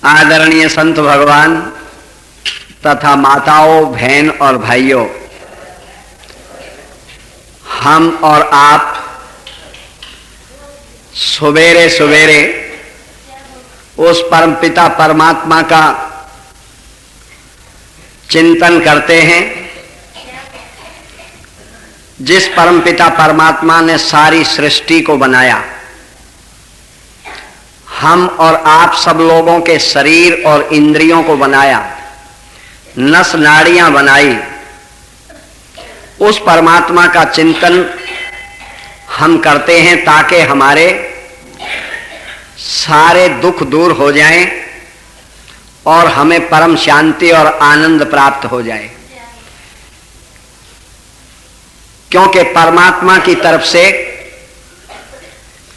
आदरणीय संत भगवान तथा माताओं, बहन और भाइयों, हम और आप सवेरे सवेरे उस परमपिता परमात्मा का चिंतन करते हैं जिस परमपिता परमात्मा ने सारी सृष्टि को बनाया। हम और आप सब लोगों के शरीर और इंद्रियों को बनाया, नस नाड़ियां बनाई। उस परमात्मा का चिंतन हम करते हैं ताकि हमारे सारे दुख दूर हो जाएं और हमें परम शांति और आनंद प्राप्त हो जाए। क्योंकि परमात्मा की तरफ से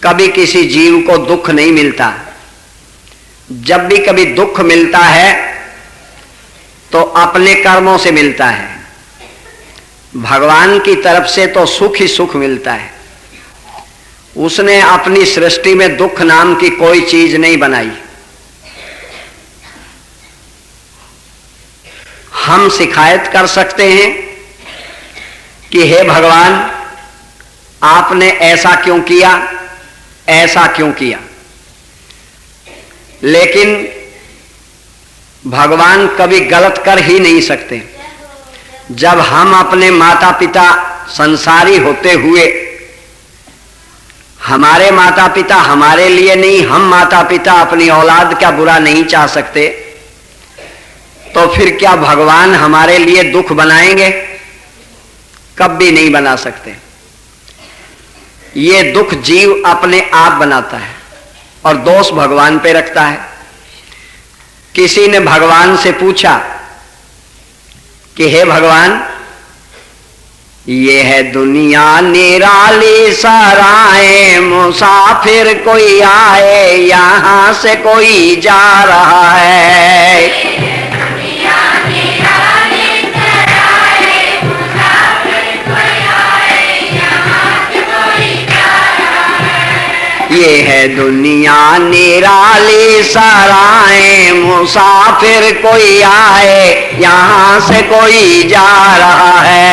कभी किसी जीव को दुख नहीं मिलता। जब भी कभी दुख मिलता है तो अपने कर्मों से मिलता है। भगवान की तरफ से तो सुख ही सुख मिलता है। उसने अपनी सृष्टि में दुख नाम की कोई चीज नहीं बनाई। हम शिकायत कर सकते हैं कि हे भगवान, आपने ऐसा क्यों किया, ऐसा क्यों किया। लेकिन भगवान कभी गलत कर ही नहीं सकते। जब हम अपने माता पिता संसारी होते हुए, हमारे माता पिता हमारे लिए नहीं, हम माता पिता अपनी औलाद का बुरा नहीं चाह सकते, तो फिर क्या भगवान हमारे लिए दुख बनाएंगे? कभी नहीं बना सकते। ये दुख जीव अपने आप बनाता है और दोष भगवान पे रखता है। किसी ने भगवान से पूछा कि हे भगवान, ये है दुनिया निराली सराय, मुसाफिर कोई आए यहां से कोई जा रहा है। ये है दुनिया निराली सराय, मुसाफिर कोई आए यहाँ से कोई जा रहा है। ये है दुनिया निराली सराय, मुसाफिर कोई आए यहाँ से कोई जा रहा है।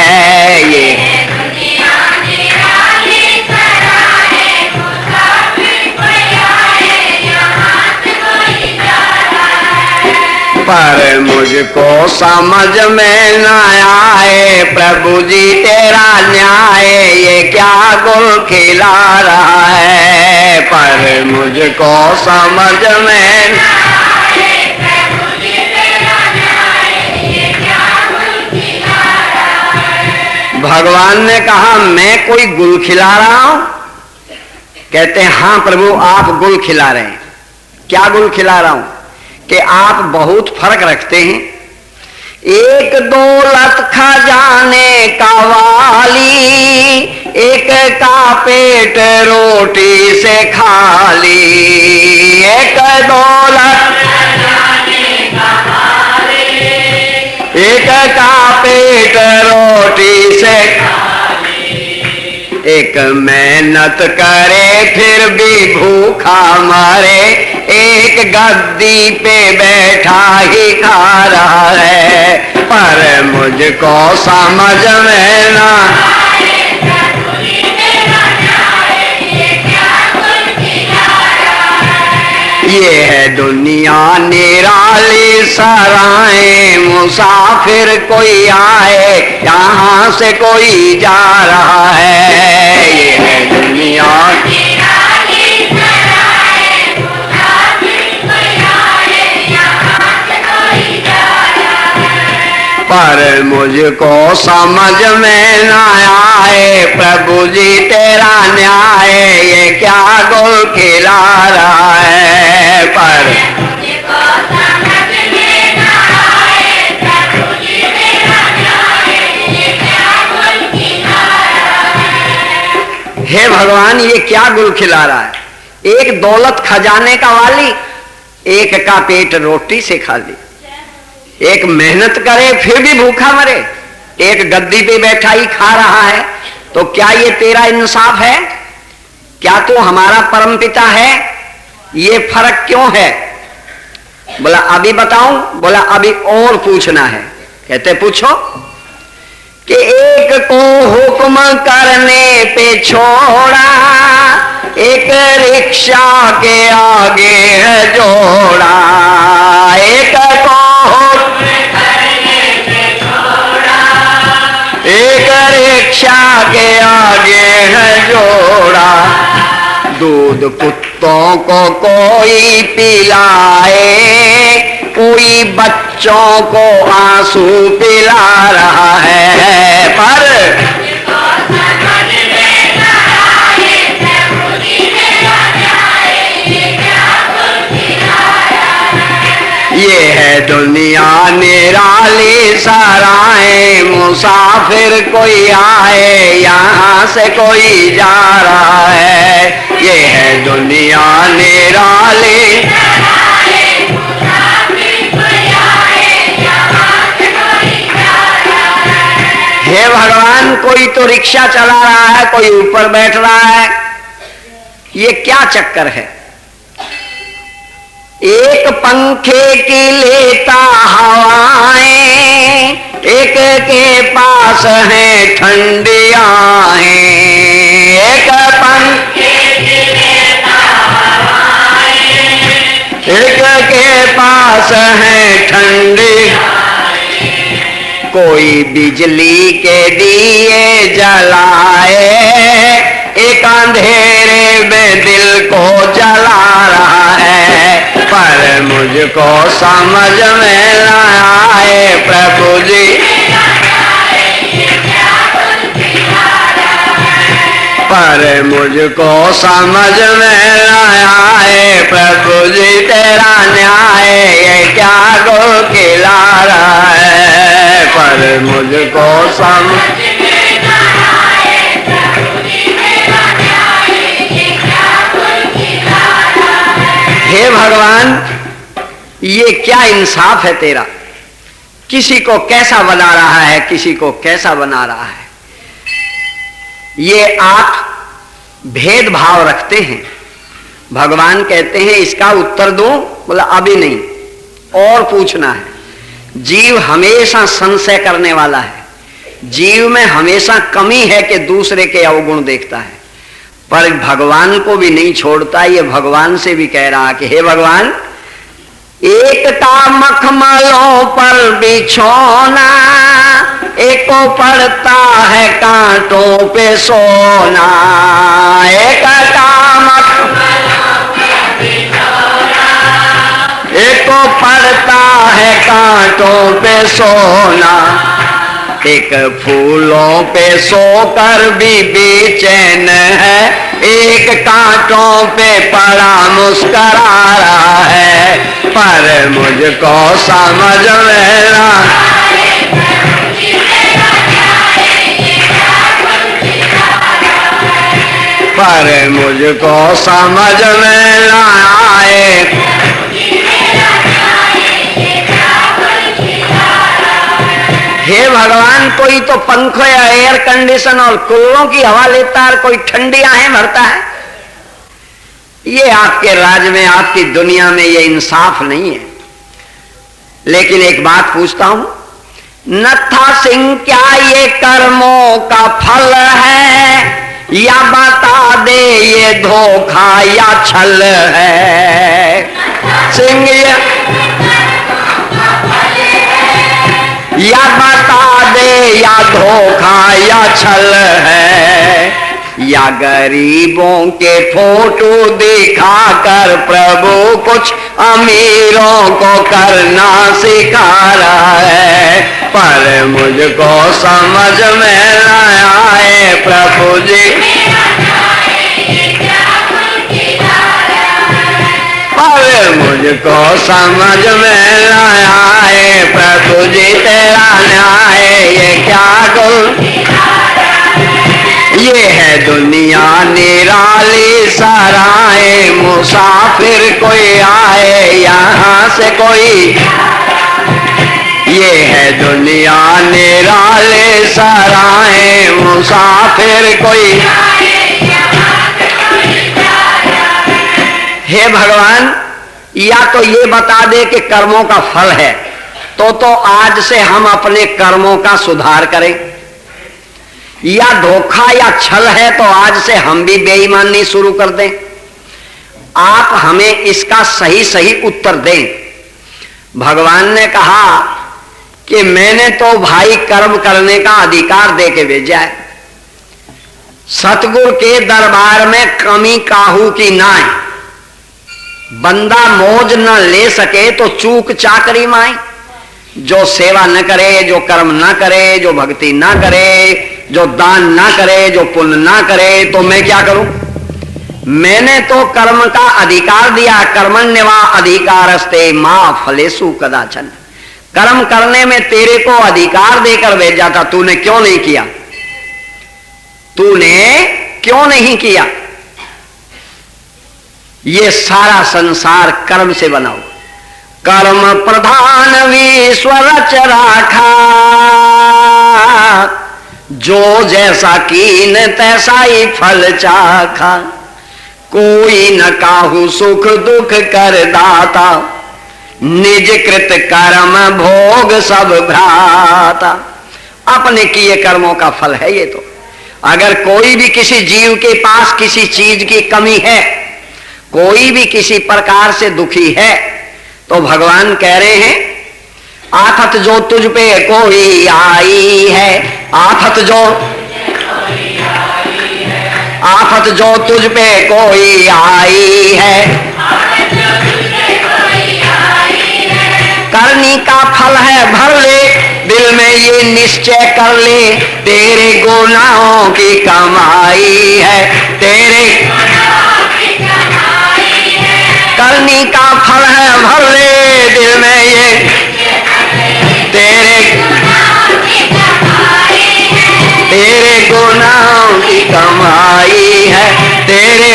पर मुझको समझ में न आए प्रभु जी तेरा न्याय, ये क्या गुल खिला रहा है। पर मुझको समझ में न आए प्रभु जी तेरा न्याय, ये क्या गुल खिला रहा है। भगवान ने कहा, मैं कोई गुल खिला रहा हूं? कहते हैं हाँ प्रभु, आप गुल खिला रहे हैं। क्या गुल खिला रहा हूं? कि आप बहुत फर्क रखते हैं। एक दौलत खजाने का वाली, एक का पेट रोटी से खाली। एक दौलत खजाने का वाली, एक का पेट रोटी से खाली। एक मेहनत करे फिर भी भूखा मरे, एक गद्दी पे बैठा ही खा रहा है। पर मुझको समझ में ना आए प्रभु जी तेरा न्याय, ये क्या गुल खिला रहा है। ये है दुनिया निराली सराय, मुसाफिर कोई आए यहाँ से कोई जा रहा है। ये है दुनिया निराली सराय, मुसाफिर कोई आए यहाँ से कोई जा रहा है। पर मुझको समझ में न आए प्रभु जी तेरा न्याय, ये क्या गुल खिला रहा है। पर मुझको समझ में न आए प्रभु जी तेरा न्याय, ये क्या गुल खिला रहा है। हे भगवान, ये क्या गुल खिला रहा है। एक दौलत खजाने का वाली, एक का पेट रोटी से खाली। एक मेहनत करे फिर भी भूखा मरे, एक गद्दी पे बैठा ही खा रहा है। तो क्या ये तेरा इंसाफ है? क्या तू हमारा परमपिता है? ये फर्क क्यों है? बोला अभी बताऊं? बोला अभी और पूछना है। कहते पूछो। कि एक को हुक्म करने पे छोड़ा, एक रिक्शा के आगे है जोड़ा। एक को हुक्म करने पे छोड़ा, एक रिक्शा के आगे है जोड़ा। दूध कुत्तों को कोई पिलाए, कोई बच्चों को आंसू पिला रहा है। पर ये है दुनिया निराली सराय, मुसाफिर कोई आए यहाँ से कोई जा रहा है। ये है दुनिया निराली, हे भगवान कोई तो रिक्शा चला रहा है, कोई ऊपर बैठ रहा है, ये क्या चक्कर है? एक पंखे की लेता हवाएं, एक के पास है ठंडियां। एक पंखे की लेता हवाएं, एक के पास है ठंडी। कोई बिजली के दिए जलाए, एक अंधेरे में दिल को जला रहा है। पर मुझको समझ में न आए प्रभु जी, पर मुझको समझ में न आए प्रभु जी तेरा न्याय ये क्या गो खिला रहा है। पर मुझको समझ में न आए प्रभु जी तेरा न्याय ये क्या गो खिला रहा है। हे भगवान ये क्या इंसाफ है तेरा? किसी को कैसा बना रहा है, किसी को कैसा बना रहा है। ये आप भेदभाव रखते हैं। भगवान कहते हैं इसका उत्तर दूं? बोला अभी नहीं, और पूछना है। जीव हमेशा संशय करने वाला है, जीव में हमेशा कमी है कि दूसरे के अवगुण देखता है, पर भगवान को भी नहीं छोड़ता। ये भगवान से भी कह रहा कि हे भगवान, एकता मखमलों पर बिछोना, एको पड़ता है कांटों पे सोना। एकता मखमलों पर बिछोना, एको पड़ता है कांटों पे सोना। एक फूलों पे सोकर भी बेचैन है, एक कांटों पे पड़ा मुस्करा रहा है। पर मुझको समझ में ना, पर मुझको समझ में ना आए। हे भगवान कोई तो पंखों या एयर कंडीशन और कूलरों की हवा लेता है, कोई ठंडी आहें भरता है। ये आपके राज में, आपकी दुनिया में ये इंसाफ नहीं है। लेकिन एक बात पूछता हूं, नत्था सिंह क्या ये कर्मों का फल है, या बता दे ये धोखा या छल है। सिंह या बता दे या धोखा या छल है, या गरीबों के फोटो दिखाकर प्रभु कुछ अमीरों को करना सिखा रहा है। पर मुझको समझ में न आए प्रभु जी, पर मुझको समझ में न आए प्रभु जी तेरा न्याय ये क्या गुण। ये है दुनिया निराली सराय, मुसाफिर कोई आए यहाँ से कोई। ये है दुनिया निराली सराय, मुसाफिर कोई। हे भगवान या तो ये बता दे कि कर्मों का फल है, तो आज से हम अपने कर्मों का सुधार करें, या धोखा या छल है तो आज से हम भी बेईमानी शुरू कर दें। आप हमें इसका सही सही उत्तर दें। भगवान ने कहा कि मैंने तो भाई कर्म करने का अधिकार दे के भेजा है। सतगुरु के दरबार में कमी काहू की नाय, बंदा मौज न ले सके तो चूक चाकरी माए। जो सेवा न करे, जो कर्म न करे, जो भक्ति न करे, जो दान ना करे, जो पुण्य ना करे, तो मैं क्या करूं? मैंने तो कर्म का अधिकार दिया। कर्मण्यवा अधिकारस्ते मां फलेषु कदाचन। कर्म करने में तेरे को अधिकार देकर भेजा था, तूने क्यों नहीं किया? तूने क्यों नहीं किया? ये सारा संसार कर्म से बना हुआ। कर्म प्रधान विश्व रच राखा, जो जैसा कीन तैसा ही फल चाखा। कोई न काहू सुख दुख कर दाता, निज कृत कर्म भोग सब भ्राता। अपने किए कर्मों का फल है ये तो। अगर कोई भी किसी जीव के पास किसी चीज की कमी है, कोई भी किसी प्रकार से दुखी है, तो भगवान कह रहे हैं आफत जो तुझ पे कोई आई है, आफत जो तुझ पे कोई आई है, करनी का फल है भर ले, दिल में ये निश्चय कर ले, तेरे गुनाहों की कमाई है, तेरे करनी का फल है भर ले, दिल में ये तेरे गुनाहों की कमाई है, तेरे।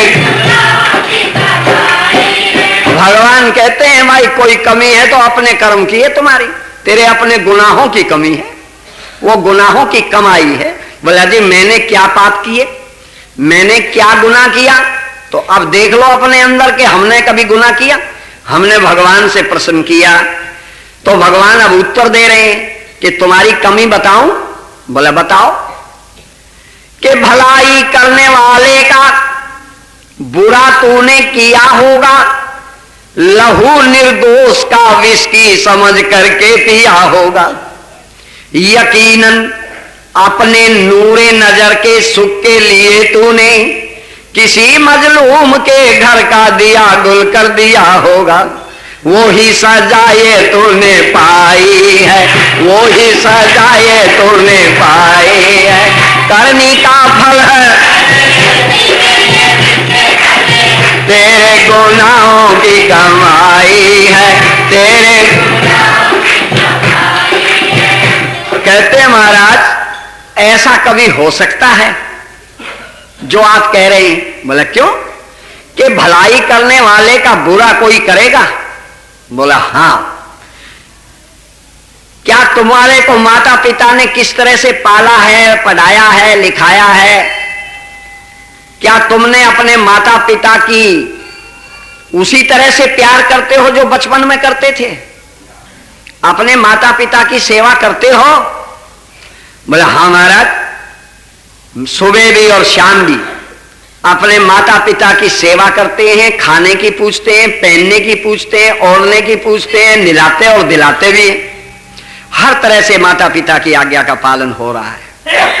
भगवान कहते हैं भाई कोई कमी है तो अपने कर्म की है तुम्हारी, तेरे अपने गुनाहों की कमी है, वो गुनाहों की कमाई है। बोला जी मैंने क्या पाप किए, मैंने क्या गुनाह किया? तो अब देख लो अपने अंदर के हमने कभी गुनाह किया? हमने भगवान से प्रश्न किया तो भगवान अब उत्तर दे रहे हैं कि तुम्हारी कमी बताऊं? बोला बताओ। कि भलाई करने वाले का बुरा तूने किया होगा, लहू निर्दोष का विस्की समझ करके पिया होगा। यकीनन अपने नूरे नजर के सुख के लिए तूने किसी मजलूम के घर का दिया गुल कर दिया होगा। वो ही सजाए तूने पाई है, वो ही सजाए तूने पाई है, करनी का फल है तेरे गुनाहों की कमाई है, तेरे। कहते महाराज ऐसा कभी हो सकता है जो आप कह रहे हैं? बोला क्यों? कि भलाई करने वाले का बुरा कोई करेगा? बोला हां। क्या तुम्हारे को माता पिता ने किस तरह से पाला है, पढ़ाया है, लिखाया है? क्या तुमने अपने माता पिता की उसी तरह से प्यार करते हो जो बचपन में करते थे? अपने माता पिता की सेवा करते हो? बोला हाँ महाराज, सुबह भी और शाम भी अपने माता पिता की सेवा करते हैं, खाने की पूछते हैं, पहनने की पूछते हैं, ओढ़ने की पूछते हैं, निलाते और दिलाते भी हैं। हर तरह से माता पिता की आज्ञा का पालन हो रहा है।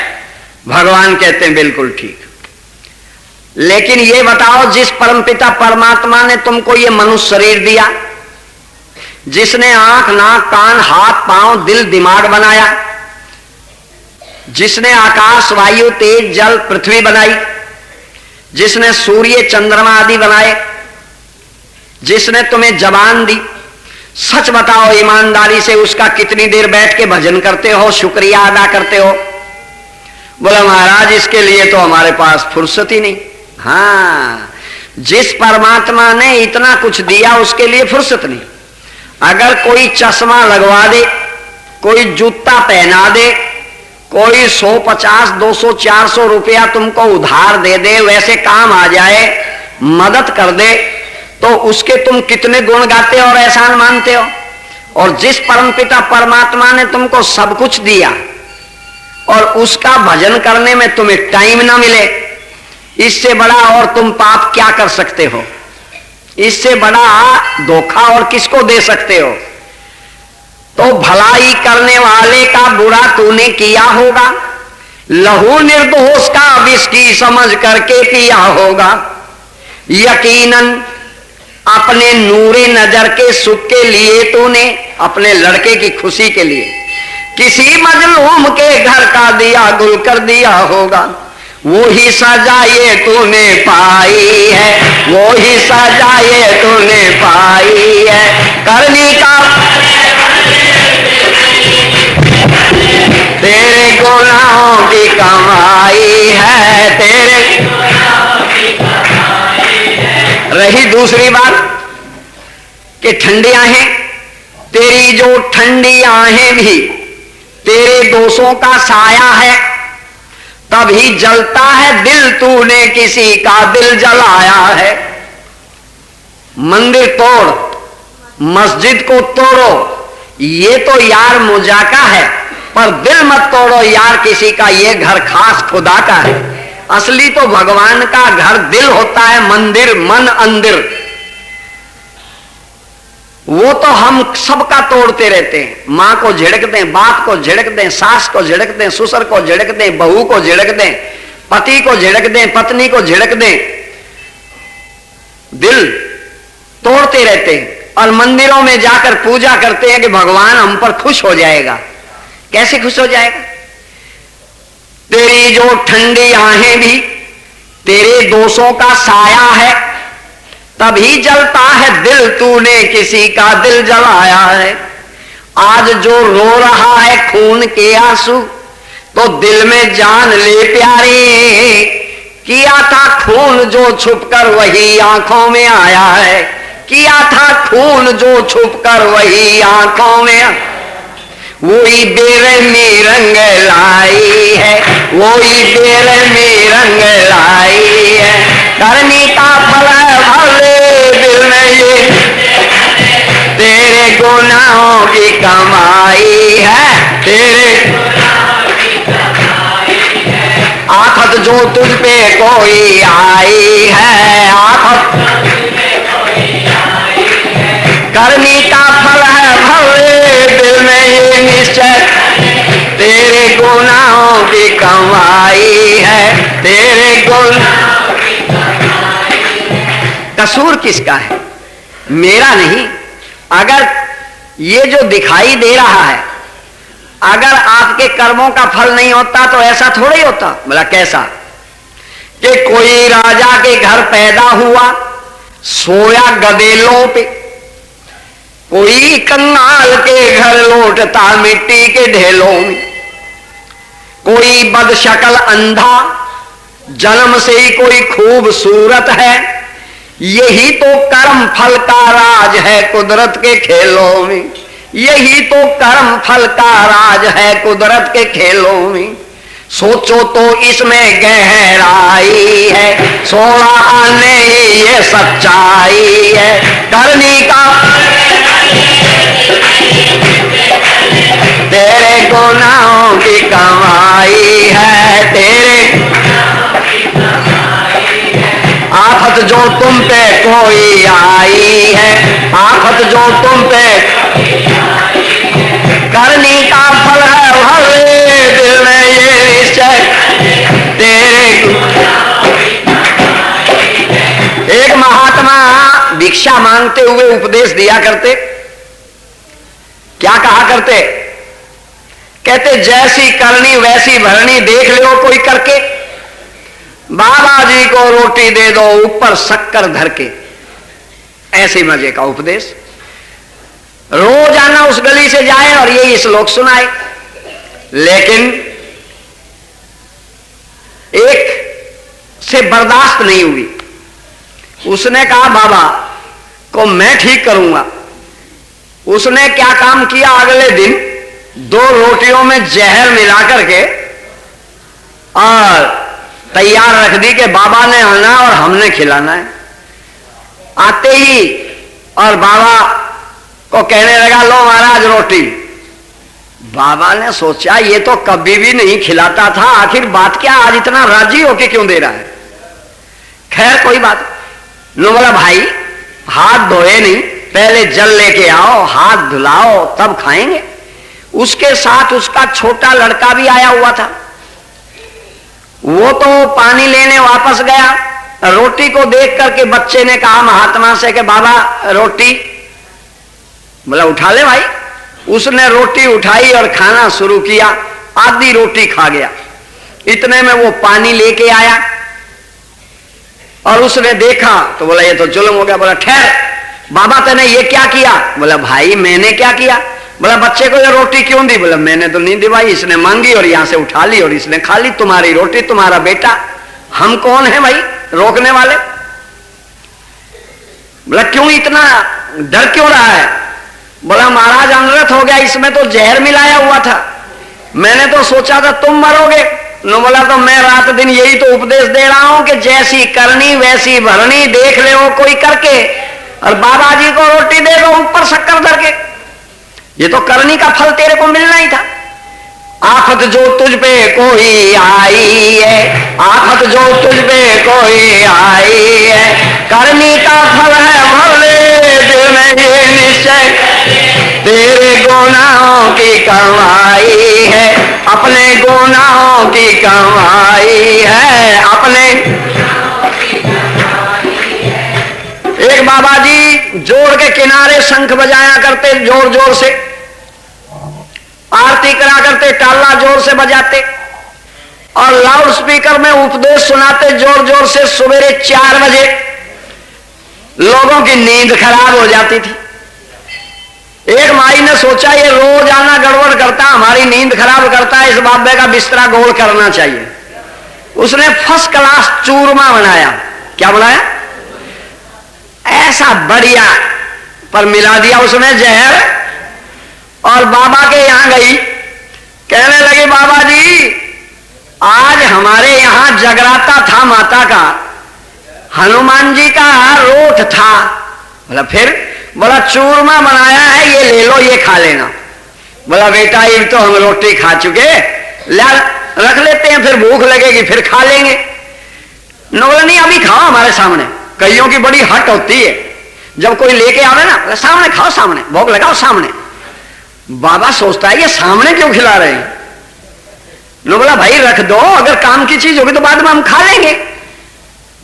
भगवान कहते हैं बिल्कुल ठीक। लेकिन ये बताओ, जिस परमपिता परमात्मा ने तुमको ये मनुष्य शरीर दिया, जिसने आंख नाक कान हाथ पांव दिल दिमाग बनाया, जिसने आकाश वायु तेज जल पृथ्वी बनाई, जिसने सूर्य चंद्रमा आदि बनाए, जिसने तुम्हें जबान दी, सच बताओ ईमानदारी से उसका कितनी देर बैठ के भजन करते हो, शुक्रिया अदा करते हो? बोला महाराज इसके लिए तो हमारे पास फुर्सत ही नहीं। हाँ, जिस परमात्मा ने इतना कुछ दिया उसके लिए फुर्सत नहीं। अगर कोई चश्मा लगवा दे, कोई जूता पहना दे, कोई 150 200 400 रुपया तुमको उधार दे दे, वैसे काम आ जाए, मदद कर दे, तो उसके तुम कितने गुण गाते हो और एहसान मानते हो। और जिस परमपिता परमात्मा ने तुमको सब कुछ दिया और उसका भजन करने में तुम्हें टाइम ना मिले, इससे बड़ा और तुम पाप क्या कर सकते हो? इससे बड़ा धोखा और किसको दे सकते हो? तो भलाई करने वाले का बुरा तूने किया होगा, लहू निर्दोष का विष की समझ करके पिया होगा। यकीनन अपने नूरे नजर के सुख के लिए तूने, अपने लड़के की खुशी के लिए किसी मजलूम के घर का दिया गुल कर दिया होगा। वो ही सजा ये तूने पाई है, वो ही सजा ये तूने पाई है। करनी का तेरे गुनाहों की कमाई है, तेरे रही दूसरी बात कि ठंडी आहें, तेरी जो ठंडी आहें भी तेरे दोषों का साया है, तभी जलता है दिल, तूने किसी का दिल जलाया है। मंदिर तोड़, मस्जिद को तोड़ो, ये तो यार मुजाका है, पर दिल मत तोड़ो यार किसी का, ये घर खास खुदा का है। असली तो भगवान का घर दिल होता है, मंदिर मन अंदिर। वो तो हम सबका तोड़ते रहते हैं। मां को झिड़क दें, बाप को झिड़क दें, सास को झिड़क दें, ससुर को झिड़क दें, बहू को झिड़क दें, पति को झिड़क दें, पत्नी को झिड़क दें, दिल तोड़ते रहते हैं। और मंदिरों में जाकर पूजा करते हैं कि भगवान हम पर खुश हो जाएगा। कैसे खुश हो जाएगा? तेरी जो ठंडी आहें भी तेरे दोषों का साया है, तभी जलता है दिल, तूने किसी का दिल जलाया है। आज जो रो रहा है खून के आंसू, तो दिल में जान ले प्यारे, किया था खून जो छुपकर वही आंखों में आया है। किया था खून जो छुपकर वही आंखों में, वही बेरहमी रंग लाई है, वही बेरहमी रंग लाई है। करनी का फल भले दिल में ये तेरे गुनाहों की कमाई है, तेरे आफत जो तुझ पे कोई आई है, आफत करनी का फल है भले दिल में ये निश्चय, तेरे गुनाहों की कमाई है, तेरे गुनाहों की कमाई है। कसूर किसका है? मेरा नहीं। अगर ये जो दिखाई दे रहा है, अगर आपके कर्मों का फल नहीं होता तो ऐसा थोड़ा ही होता। बोला कैसा? कि कोई राजा के घर पैदा हुआ, सोया गदेलों पे, कोई कंगाल के घर लौटता मिट्टी के ढेलों में, कोई बदशक्ल अंधा, जन्म से ही कोई खूबसूरत है। यही तो कर्म फल का राज है कुदरत के खेलों में, यही तो कर्म फल का राज है कुदरत के खेलों में। सोचो तो इसमें गहराई है, सोना नहीं ये सच्चाई है। करनी का तेरे गुनाहों की कमाई है, तेरे आफत जो तुम पे कोई आई है, आफत जो तुम पे करनी का फल है भले दिल में ये निश्चय, तेरे। एक महात्मा भिक्षा मांगते हुए उपदेश दिया करते। क्या कहा करते? कहते जैसी करनी वैसी भरनी, देख लो कोई करके, बाबा जी को रोटी दे दो ऊपर शक्कर धर के। ऐसे मजे का उपदेश। रोजाना उस गली से जाए और यही श्लोक सुनाए। लेकिन एक से बर्दाश्त नहीं हुई। उसने कहा बाबा को मैं ठीक करूंगा। उसने क्या काम किया? अगले दिन 2 रोटियों में जहर मिला करके और तैयार रख दी कि बाबा ने आना और हमने खिलाना है। आते ही और बाबा को कहने लगा, लो महाराज रोटी। बाबा ने सोचा ये तो कभी भी नहीं खिलाता था, आखिर बात क्या, आज इतना राजी होके क्यों दे रहा है। खैर कोई बात। नो बोला भाई हाथ धोए नहीं, पहले जल लेके आओ, हाथ धुलाओ तब खाएंगे। उसके साथ उसका छोटा लड़का भी आया हुआ था। वो तो पानी लेने वापस गया। रोटी को देख करके बच्चे ने कहा महात्मा से कि बाबा रोटी। बोला उठा ले भाई। उसने रोटी उठाई और खाना शुरू किया। आधी रोटी खा गया। इतने में वो पानी लेके आया और उसने देखा तो बोला ये तो जुल्म हो गया। बोला ठहर बाबा तूने ये क्या किया। बोला भाई मैंने क्या किया। बोला बच्चे को ये रोटी क्यों दी। बोला मैंने तो नहीं दी भाई, इसने मांगी और यहां से उठा ली और इसने खा ली। तुम्हारी रोटी तुम्हारा बेटा, हम कौन है भाई रोकने वाले। बोला क्यों इतना डर क्यों रहा है। बोला महाराज अनर्थ हो गया, इसमें तो जहर मिलाया हुआ था, मैंने तो सोचा था तुम मरोगे। नो बोला तो मैं रात दिन यही तो उपदेश दे रहा हूं कि जैसी करनी वैसी भरनी, देख ले वो कोई करके और बाबा जी को रोटी दे दो ऊपर शक्कर धर के, ये तो करनी का फल तेरे को मिलना ही था। आफत जो तुझ पे कोई आई है, आफत जो तुझ पे कोई आई है, करनी का फल है भले दिल में ये निश्चय, तेरे गुनाहों की कमाई है, अपने गुनाहों की कमाई है, अपने। एक बाबा जी जोड़ के किनारे शंख बजाया करते, जोर जोर से आरती करा करते, टाला जोर से बजाते और लाउड स्पीकर में उपदेश सुनाते जोर जोर से। सवेरे 4 बजे लोगों की नींद खराब हो जाती थी। एक माई ने सोचा ये रोज आना गड़बड़ करता, हमारी नींद खराब करता है, इस बाबे का बिस्तरा गोल करना चाहिए। उसने फर्स्ट क्लास चूरमा बनाया। क्या बनाया ऐसा बढ़िया, पर मिला दिया उसमें जहर और बाबा के यहां गई। कहने लगी बाबा जी आज हमारे यहां जगराता था माता का, हनुमान जी का रोट था। बोला फिर। बोला चूरमा बनाया है, ये ले लो, ये खा लेना। बोला बेटा ये तो हम रोटी खा चुके, रख लेते हैं, फिर भूख लगेगी फिर खा लेंगे। बोला नहीं अभी खाओ हमारे सामने। कईयों की बड़ी हट होती है, जब कोई लेके आवे ना सामने खाओ, सामने भोग लगाओ सामने। बाबा सोचता है ये सामने क्यों खिला रहे हैं। नो बोला भाई रख दो, अगर काम की चीज होगी तो बाद में हम खा लेंगे।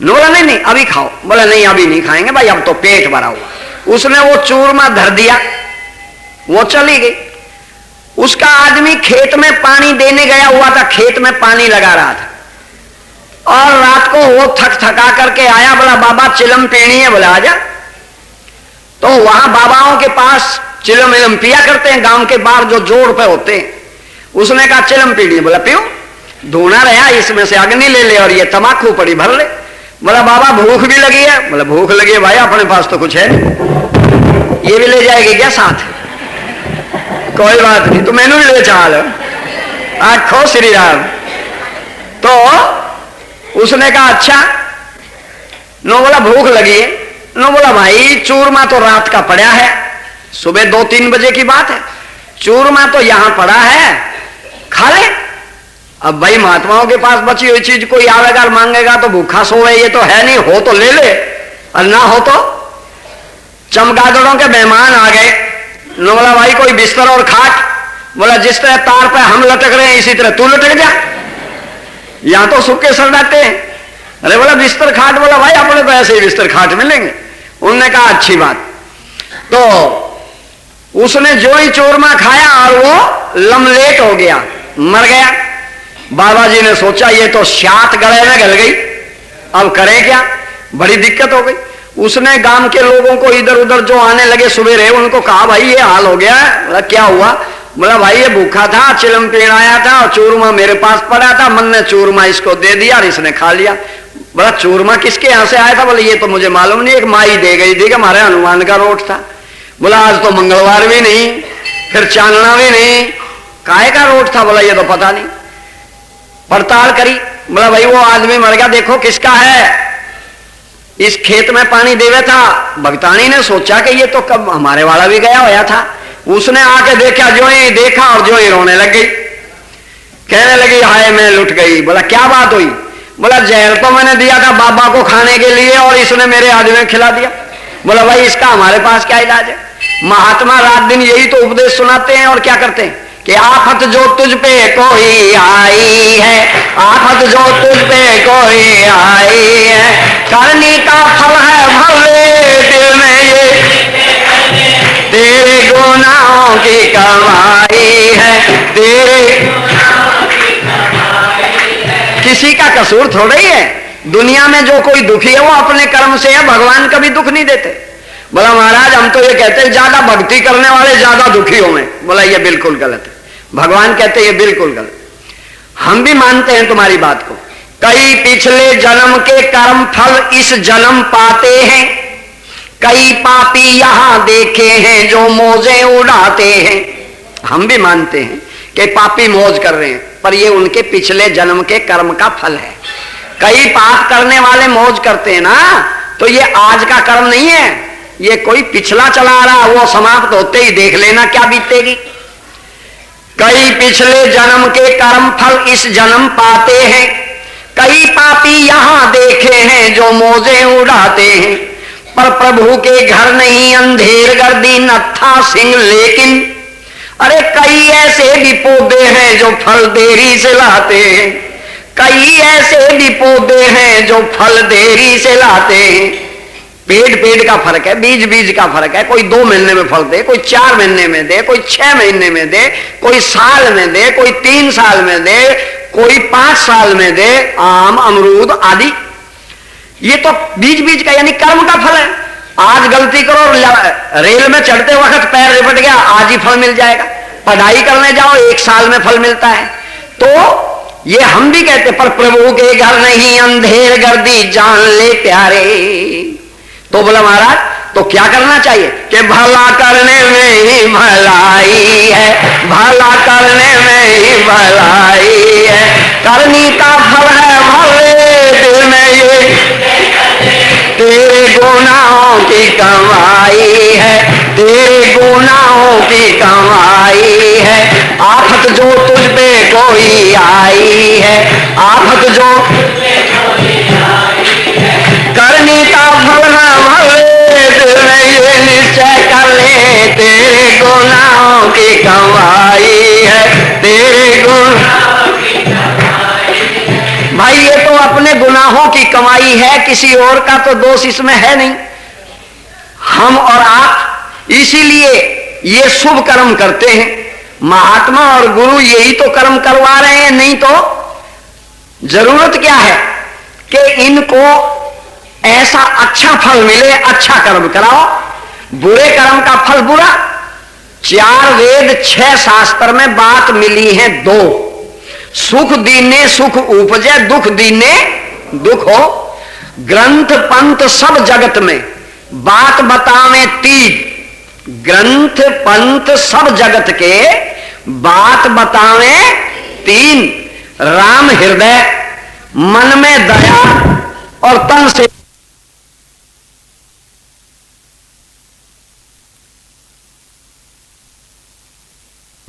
नो बोला नहीं नहीं अभी खाओ। बोला नहीं अभी नहीं खाएंगे भाई, अब तो पेट भरा हुआ। उसने वो चूरमा धर दिया, वो चली गई। उसका आदमी खेत में पानी देने गया हुआ था, खेत में पानी लगा रहा था और रात को वो थक थका करके आया। बोला बाबा चिलम पीनी है। बोला आजा। तो वहां बाबाओं के पास चिलम इलम पिया करते हैं, गांव के बाहर जो जोड़ पे होते हैं। उसने कहा चिलम पीनी। बोला पियो। धोना रहा, इसमें से अग्नि ले ले और ये तमाकू पड़ी भर ले। बोला बाबा भूख भी लगी है। बोला भूख लगी है भाई, अपने पास तो कुछ है नहीं, ये भी ले जाएगी क्या साथ। कोई बात नहीं, तो मैनू भी ले चाल, आखो श्री राम। तो उसने कहा अच्छा। नो बोला भूख लगी है। नो बोला भाई चूरमा तो रात का पड़ा है, सुबह 2-3 बजे की बात है, चूरमा तो यहां पड़ा है, खा ले। अब भाई महात्माओं के पास बची हुई चीज कोई आवेगा और मांगेगा तो भूखा सोए, ये तो है नहीं, हो तो ले ले और ना हो तो। चमगादड़ों के मेहमान आ गए। नो बोला भाई कोई बिस्तर और खाट। बोला जिस तरह तार पे हम लटक रहे हैं इसी तरह तू लटक जा, यहां तो सूखे सड़ जाते हैं। अरे बोला बिस्तर खाट। बोला भाई अपने तो ऐसे ही बिस्तर खाट मिलेंगे। उन्होंने कहा अच्छी बात। तो उसने जो ही चूरमा खाया और वो लमलेट हो गया, मर गया। बाबा जी ने सोचा ये तो शात गले में गल गई, अब करें क्या, बड़ी दिक्कत हो गई। उसने गांव के लोगों को इधर उधर जो आने लगे सवेरे उनको कहा भाई ये हाल हो गया। बोला क्या हुआ। बोला भाई ये भूखा था, चिलम पीण आया था और चूरमा मेरे पास पड़ा था, मन ने चूरमा इसको दे दिया और इसने खा लिया। बोला चूरमा किसके यहां से आया था। बोले ये तो मुझे मालूम नहीं, एक माई दे गई थी कि हमारे हनुमान का रोट था। बोला आज तो मंगलवार भी नहीं, फिर चांदना भी नहीं, काहे का रोट था। बोला ये तो पता नहीं। पड़ताल करी। बोला भाई वो आदमी मर गया, देखो किसका है। इस खेत में पानी देवे था। भगतानी ने सोचा कि ये तो कब हमारे वाला भी गया होया था। उसने आके देखा, जो ही देखा और जो ही रोने लग गई, कहने लगी हाय मैं लुट गई। बोला क्या बात हुई? बोला जहर तो मैंने दिया था बाबा को खाने के लिए और इसने मेरे आदमी में खिला दिया। बोला भाई इसका हमारे पास क्या इलाज है? महात्मा रात दिन यही तो उपदेश सुनाते हैं और क्या करते हैं कि आफत जो तुझ पे कोई आई है, आफत जो तुझ पे कोई आई है, करनी का फल है भले दिल में ये, तेरे गुनाहों की कमाई है, तेरे किसी का कसूर थोड़ा ही है। दुनिया में जो कोई दुखी है वो अपने कर्म से है, भगवान कभी दुख नहीं देते। बोला महाराज हम तो ये कहते हैं ज्यादा भक्ति करने वाले ज्यादा दुखी होंगे। बोला ये बिल्कुल गलत है। भगवान कहते हैं ये बिल्कुल गलत। हम भी मानते हैं तुम्हारी बात को। कई पिछले जन्म के कर्म फल इस जन्म पाते हैं, कई पापी यहां देखे हैं जो मौजें उड़ाते हैं। हम भी मानते हैं कि पापी मौज कर रहे हैं, पर ये उनके पिछले जन्म के कर्म का फल है। कई पाप करने वाले मौज करते हैं ना, तो ये आज का कर्म नहीं है, ये कोई पिछला चला रहा, वो समाप्त होते ही देख लेना क्या बीतेगी। कई पिछले जन्म के कर्म फल इस जन्म पाते हैं, कई पापी यहां देखे हैं जो मौजें उड़ाते हैं। पर प्रभु के घर नहीं अंधेर गर्दी नत्था सिंह लेकिन, अरे कई ऐसे भी पौधे हैं जो फल देरी से लाते हैं, कई ऐसे भी पौधे हैं जो फल देरी से लाते हैं। पेड़ का फर्क है, बीज का फर्क है। कोई 2 महीने में फल दे, कोई 4 महीने में दे, कोई 6 महीने में दे, कोई साल में दे, कोई 3 साल में दे, कोई 5 साल में दे। आम अमरूद आदि ये तो बीज का यानी कर्म का फल है। आज गलती करो, रेल में चढ़ते वक्त पैर रिपट गया, आज ही फल मिल जाएगा। पढ़ाई करने जाओ 1 साल में फल मिलता है। तो ये हम भी कहते, पर प्रभु के घर नहीं अंधेर गर्दी जान ले प्यारे। तो बोला महाराज तो क्या करना चाहिए कि भला करने में ही भलाई है, भला करने में ही भलाई है, करनी का फल है भले दिल में ये, तेरे गुनाहों की कमाई है, तेरे गुनाहों की कमाई है। आफत जो तुझ पे कोई आई है, आफत जो करनी का फल है भले दिल में ये, निश्चय कर ले तेरे गुनाहों की कमाई है, तेरे गुनाहों की कमाई। भाई ये तो अपने गुनाहों की कमाई है, किसी और का तो दोष इसमें है नहीं। हम और आप इसीलिए ये शुभ कर्म करते हैं। महात्मा और गुरु यही तो कर्म करवा रहे हैं, नहीं तो जरूरत क्या है कि इनको ऐसा अच्छा फल मिले। अच्छा कर्म कराओ, बुरे कर्म का फल बुरा। 4 वेद 6 शास्त्र में बात मिली है 2। सुख दीने सुख उपजे, दुख दीने दुख हो। ग्रंथ पंथ सब जगत में बात बतावे 3। ग्रंथ पंथ सब जगत के बात बतावे 3। राम हृदय, मन में दया और तन से